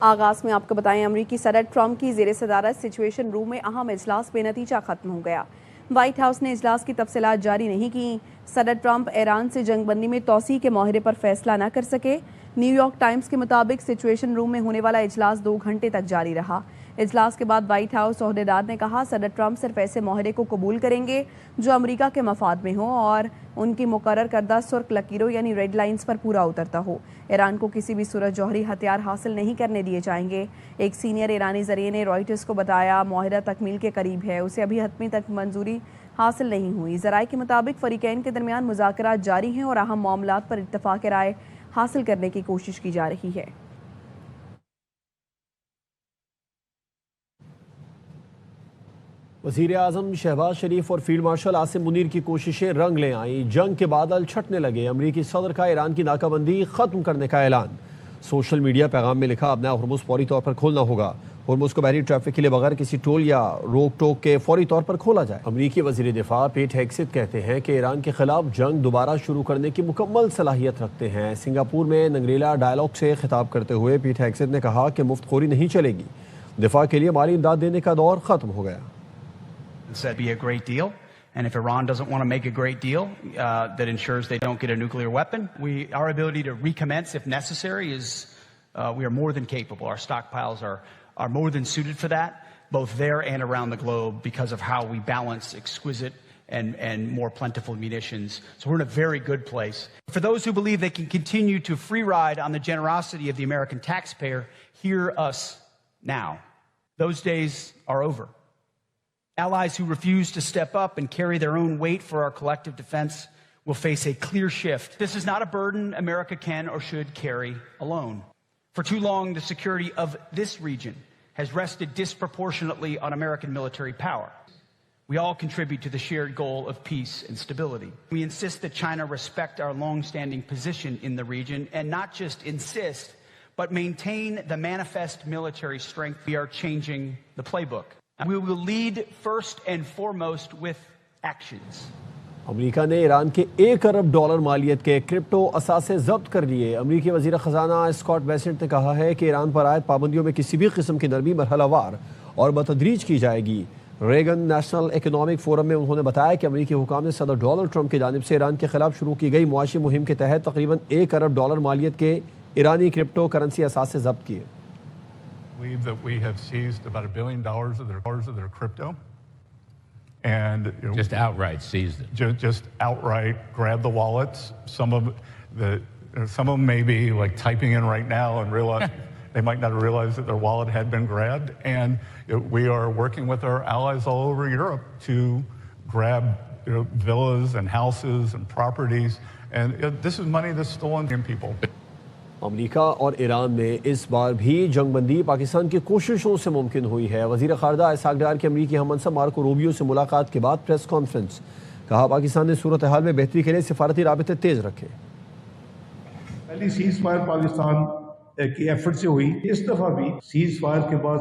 آغاز میں آپ کو بتائیں امریکی صدر ٹرمپ کی زیر صدارت سچویشن روم میں اہم اجلاس بے نتیجہ ختم ہو گیا۔ وائٹ ہاؤس نے اجلاس کی تفصیلات جاری نہیں کی۔ صدر ٹرمپ ایران سے جنگ بندی میں توسیع کے معاہدے پر فیصلہ نہ کر سکے۔ نیو یارک ٹائمز کے مطابق سچویشن روم میں ہونے والا اجلاس 2 گھنٹے تک جاری رہا۔ اجلاس کے بعد وائٹ ہاؤس عہدیدار نے کہا صدر ٹرمپ صرف ایسے معاہدے کو قبول کریں گے جو امریکہ کے مفاد میں ہوں اور ان کی مقرر کردہ سرخ لکیروں یعنی ریڈ لائنز پر پورا اترتا ہو۔ ایران کو کسی بھی صورت جوہری ہتھیار حاصل نہیں کرنے دیے جائیں گے۔ ایک سینئر ایرانی ذریعے نے رائٹرز کو بتایا معاہدہ تکمیل کے قریب ہے، اسے ابھی حتمی تک منظوری حاصل نہیں ہوئی۔ ذرائع کے مطابق فریقین کے درمیان مذاکرات جاری ہیں اور اہم معاملات پر اتفاق رائے حاصل کرنے کی کوشش کی جا رہی ہے۔ وزیر اعظم شہباز شریف اور فیلڈ مارشل عاصم منیر کی کوششیں رنگ لے آئیں۔ جنگ کے بادل چھٹنے لگے۔ امریکی صدر کا ایران کی ناکہ بندی ختم کرنے کا اعلان۔ سوشل میڈیا پیغام میں لکھا اب نیا ہرمز فوری طور پر کھولنا ہوگا۔ ہرمز کو بحری ٹریفک کے لیے بغیر کسی ٹول یا روک ٹوک کے فوری طور پر کھولا جائے۔ امریکی وزیر دفاع پیٹ ہیگسیت کہتے ہیں کہ ایران کے خلاف جنگ دوبارہ شروع کرنے کی مکمل صلاحیت رکھتے ہیں۔ سنگاپور میں ننگریلا ڈائیلاگ سے خطاب کرتے ہوئے پیٹ ہیگسیت نے کہا کہ مفت خوری نہیں چلے گی۔ دفاع کے لیے مالی امداد دینے کا دور ختم ہو گیا۔ Said be a great deal, and if Iran doesn't want to make a great deal that ensures they don't get a nuclear weapon, our ability to recommence if necessary is we are more than capable. Our stockpiles are more than suited for that, both there and around the globe, because of how we balance exquisite and more plentiful munitions. So we're in a very good place. For those who believe they can continue to free ride on the generosity of the American taxpayer, hear us now. Those days are over. Allies who refuse to step up and carry their own weight for our collective defense will face a clear shift. This is not a burden America can or should carry alone. For too long, the security of this region has rested disproportionately on American military power. We all contribute to the shared goal of peace and stability. We insist that China respect our long-standing position in the region, and not just insist, but maintain the manifest military strength. We are changing the playbook. We will lead first and foremost with actions. امریکہ نے ایران کے $1 ارب مالیت کے crypto اثاثے ضبط کر لیے۔ امریکی وزیر خزانہ اسکاٹ بیسنٹ نے کہا ہے کہ ایران پر عائد پابندیوں میں کسی بھی قسم کی نرمی مرحلہ وار اور بتدریج کی جائے گی۔ ریگن نیشنل اکنامک فورم میں انہوں نے بتایا کہ امریکی حکام نے صدر ڈونلڈ ٹرمپ کی جانب سے ایران کے خلاف شروع کی گئی معاشی مہم کے تحت تقریباً $1 ارب مالیت کے ایرانی کرپٹو کرنسی اثاثے ضبط کیے۔ Believe that we have seized about $1 billion of their crypto, and just outright seized it. Just outright grabbed the wallets. Some of them may be like typing in right now and realize they might not realize that their wallet had been grabbed. And we are working with our allies all over Europe to grab villas and houses and properties. And this is money that's stolen from people. امریکہ اور ایران میں اس بار بھی جنگ بندی پاکستان کی کوششوں سے ممکن ہوئی ہے۔ وزیر خارجہ اسحاق ڈار کی امریکی ہم منصب مارکو روبیو سے ملاقات کے بعد پریس کانفرنس، کہا پاکستان نے صورتحال میں بہتری کے لیے سفارتی رابطے تیز رکھے۔ پہلی سیز فائر پاکستان کی ایفرٹ سے ہوئی، اس دفعہ بھی سیز فائر کے بعد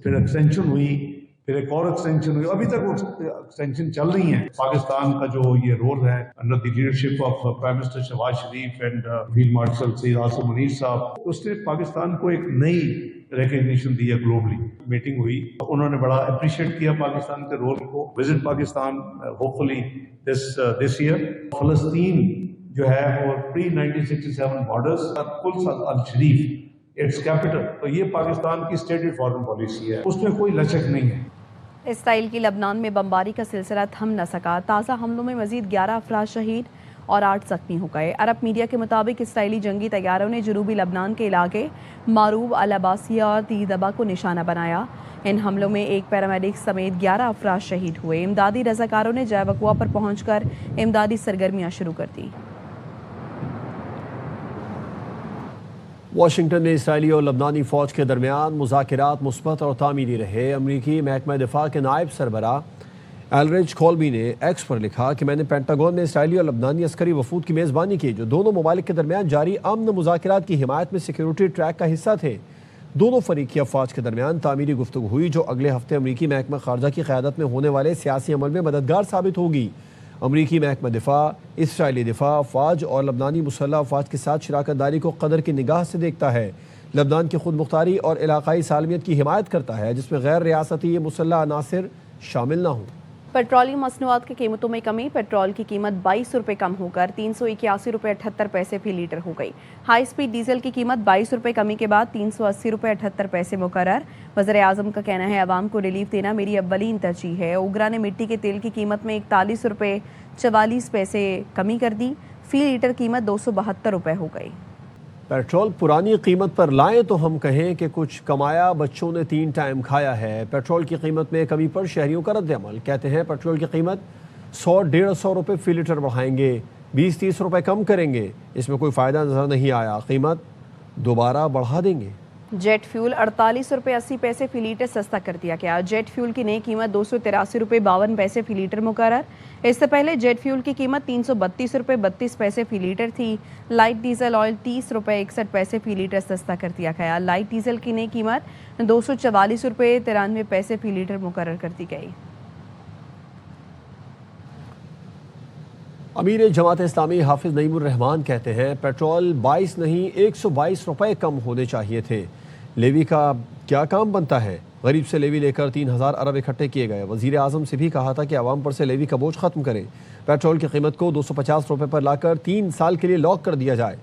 پھر ایکسٹینشن ہوئی، پھر ایک اور ایکسٹینشن ہوئی، ابھی تک وہ ایکسٹینشن چل رہی ہیں۔ پاکستان کا جو یہ رول ہے under the leadership of prime minister Shehbaz Sharif and field marshal Syed Asim Munir صاحب، اس نے پاکستان کو ایک نئی ریکگنیشن دی ہے گلوبلی۔ میٹنگ ہوئی، انہوں نے بڑا اپریشیٹ کیا پاکستان کے رول کو۔ Visit Pakistan hopefully this year. فلسطین جو ہے وہ پری 1967 بارڈرز، قدس الشریف اٹس کیپٹل، تو یہ پاکستان کی اسٹیٹڈ فارن پالیسی ہے، اس میں کوئی لچک نہیں ہے۔ اسرائیل کی لبنان میں بمباری کا سلسلہ تھم نہ سکا۔ تازہ حملوں میں مزید 11 افراد شہید اور 8 زخمی ہو گئے۔ عرب میڈیا کے مطابق اسرائیلی جنگی طیاروں نے جنوبی لبنان کے علاقے معروب العباسیہ اور تیدبا کو نشانہ بنایا۔ ان حملوں میں ایک پیرامیڈک سمیت 11 افراد شہید ہوئے۔ امدادی رضاکاروں نے جے وقوع پر پہنچ کر امدادی سرگرمیاں شروع کر دیں۔ واشنگٹن میں اسرائیلی اور لبنانی فوج کے درمیان مذاکرات مثبت اور تعمیری رہے۔ امریکی محکمہ دفاع کے نائب سربراہ ایلرج کولبی نے ایکس پر لکھا کہ میں نے پینٹاگون میں اسرائیلی اور لبنانی عسکری وفود کی میزبانی کی جو دونوں ممالک کے درمیان جاری امن مذاکرات کی حمایت میں سیکیورٹی ٹریک کا حصہ تھے۔ دونوں فریقی افواج کے درمیان تعمیری گفتگو ہوئی جو اگلے ہفتے امریکی محکمہ خارجہ کی قیادت میں ہونے والے سیاسی عمل میں مددگار ثابت ہوگی۔ امریکی محکمہ دفاع اسرائیلی دفاع افواج اور لبنانی مسلح افواج کے ساتھ شراکت داری کو قدر کی نگاہ سے دیکھتا ہے۔ لبنان کی خود مختاری اور علاقائی سالمیت کی حمایت کرتا ہے جس میں غیر ریاستی مسلح عناصر شامل نہ ہوں۔ پیٹرولیم مصنوعات کی قیمتوں میں کمی، پیٹرول کی قیمت 22 روپے کم ہو کر 381 روپے 78 پیسے فی لیٹر ہو گئی۔ ہائی سپیڈ ڈیزل کی قیمت 22 روپے کمی کے بعد 380 روپے 78 پیسے مقرر۔ وزیر اعظم کا کہنا ہے عوام کو ریلیف دینا میری اولین ترجیح ہے۔ اوگرا نے مٹی کے تیل کی قیمت میں 41 روپے 44 پیسے کمی کر دی، فی لیٹر قیمت 272 روپے ہو گئی۔ پیٹرول پرانی قیمت پر لائیں تو ہم کہیں کہ کچھ کمایا، بچوں نے 3 ٹائم کھایا ہے۔ پیٹرول کی قیمت میں کمی پر شہریوں کا رد عمل، کہتے ہیں پیٹرول کی قیمت 100-150 روپے فی لیٹر بڑھائیں گے، 20-30 روپے کم کریں گے، اس میں کوئی فائدہ نظر نہیں آیا، قیمت دوبارہ بڑھا دیں گے۔ جیٹ فیول 48 روپے 80 پیسے فی لیٹر سستا کر دیا گیا۔ جیٹ فیول کی نئی قیمت 283 روپے 52 پیسے فی لیٹر مقرر۔ اس سے پہلے جیٹ فیول کی قیمت 332 روپے 32 پیسے فی لیٹر تھی۔ لائٹ ڈیزل آئل 30 روپے 61 پیسے فی لیٹر سستا کر دیا گیا۔ لائٹ ڈیزل کی نئی قیمت 244 روپے 93 پیسے فی لیٹر مقرر کر دی گئی۔ امیر جماعت اسلامی حافظ نعیم الرحمان کہتے ہیں پیٹرول 22 نہیں 122 روپے کم ہونے چاہیے تھے۔ لیوی کا کیا کام بنتا ہے؟ غریب سے لیوی لے کر 3000 ارب اکٹھے کیے گئے۔ وزیر اعظم سے بھی کہا تھا کہ عوام پر سے لیوی کا بوجھ ختم کریں، پیٹرول کی قیمت کو 250 روپے پر لا کر 3 سال کے لیے لاک کر دیا جائے۔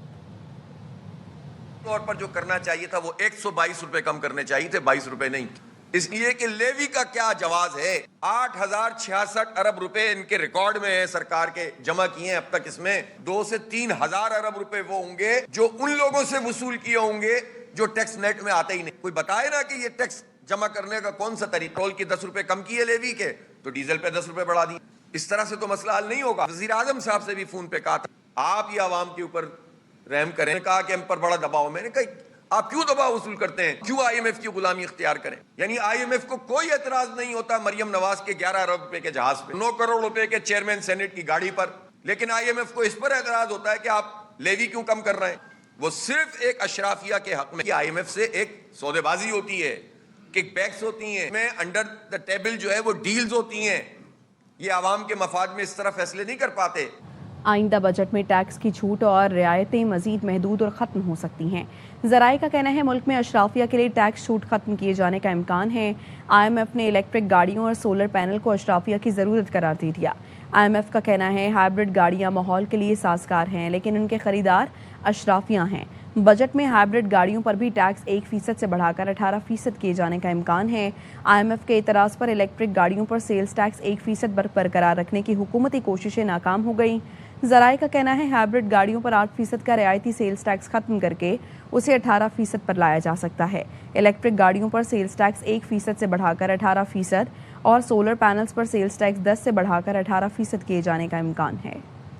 طور پر جو کرنا چاہیے تھا وہ 122 روپے کم کرنے چاہیے تھے، 22 روپے نہیں، اس لیے کہ لیوی کا کیا جواز ہے۔ 8066 ارب روپے ان کے ریکارڈ میں ہے، سرکار کے جمع کیے ہیں اب تک، اس میں 2 سے 3000 ارب روپے وہ ہوں گے جو ان لوگوں سے وصول کیے ہوں گے جو ٹیکس نیٹ میں آتے ہی نہیں۔ کوئی بتائے نا کہ یہ ٹیکس جمع کرنے کا کون سا طریقہ؟ پیٹرول کی 10 روپے کم کیے لیوی کے تو ڈیزل پہ 10 روپے بڑھا دی۔ اس طرح سے تو مسئلہ حل نہیں ہوگا۔ وزیر اعظم صاحب سے بھی فون پہ کہا تھا آپ یہ عوام کے اوپر رحم کریں، کہا کہ ہم پر بڑا دباؤ۔ میں نے کہا آپ کیوں دباؤ وصول کرتے ہیں، کیوں IMF کی غلامی اختیار کریں؟ یعنی IMF کو کوئی اعتراض نہیں ہوتا مریم نواز کے 11 ارب روپے کے جہاز پہ، 9 کروڑ روپے کے چیئرمین سینٹ کی گاڑی پر، لیکن IMF کو اس پر اعتراض ہوتا ہے کہ آپ لیوی کیوں کم کر رہے ہیں۔ وہ صرف ایک اشرافیہ کے حق میں IMF سے ایک سودے بازی ہوتی ہے، کک بیکس ہوتی ہیں، میں انڈر دا ٹیبل جو ہے وہ ڈیلز ہوتی ہیں، یہ عوام کے مفاد میں اس طرح فیصلے نہیں کر پاتے۔ آئندہ بجٹ میں ٹیکس کی چھوٹ اور رعایتیں مزید محدود اور ختم ہو سکتی ہیں۔ ذرائع کا کہنا ہے ملک میں اشرافیہ کے لیے ٹیکس چھوٹ ختم کیے جانے کا امکان ہے۔ IMF نے الیکٹرک گاڑیوں اور سولر پینل کو اشرافیہ کی ضرورت قرار دے دیا۔ IMF کا کہنا ہے ہائبرڈ گاڑیاں ماحول کے لیے سازگار ہیں لیکن ان کے خریدار اشرافیہ ہیں۔ بجٹ میں ہائبرڈ گاڑیوں پر بھی ٹیکس 1% سے بڑھا کر 18% کیے جانے کا امکان ہے۔ IMF کے اعتراض پر الیکٹرک گاڑیوں پر سیلز ٹیکس 1% برقرار رکھنے کی حکومتی کوششیں ناکام ہو گئیں۔ ذرائع کا کہنا ہے ہائبرڈ گاڑیوں پر 8% کا رعایتی سیلز ٹیکس ختم کر کے اسے 18% پر لایا جا سکتا ہے۔ الیکٹرک گاڑیوں پر سیلز ٹیکس 1% سے بڑھا کر 18% اور سولر پینلز پر سیلز ٹیکس 10 سے بڑھا کر 18% کیے جانے کا امکان ہے۔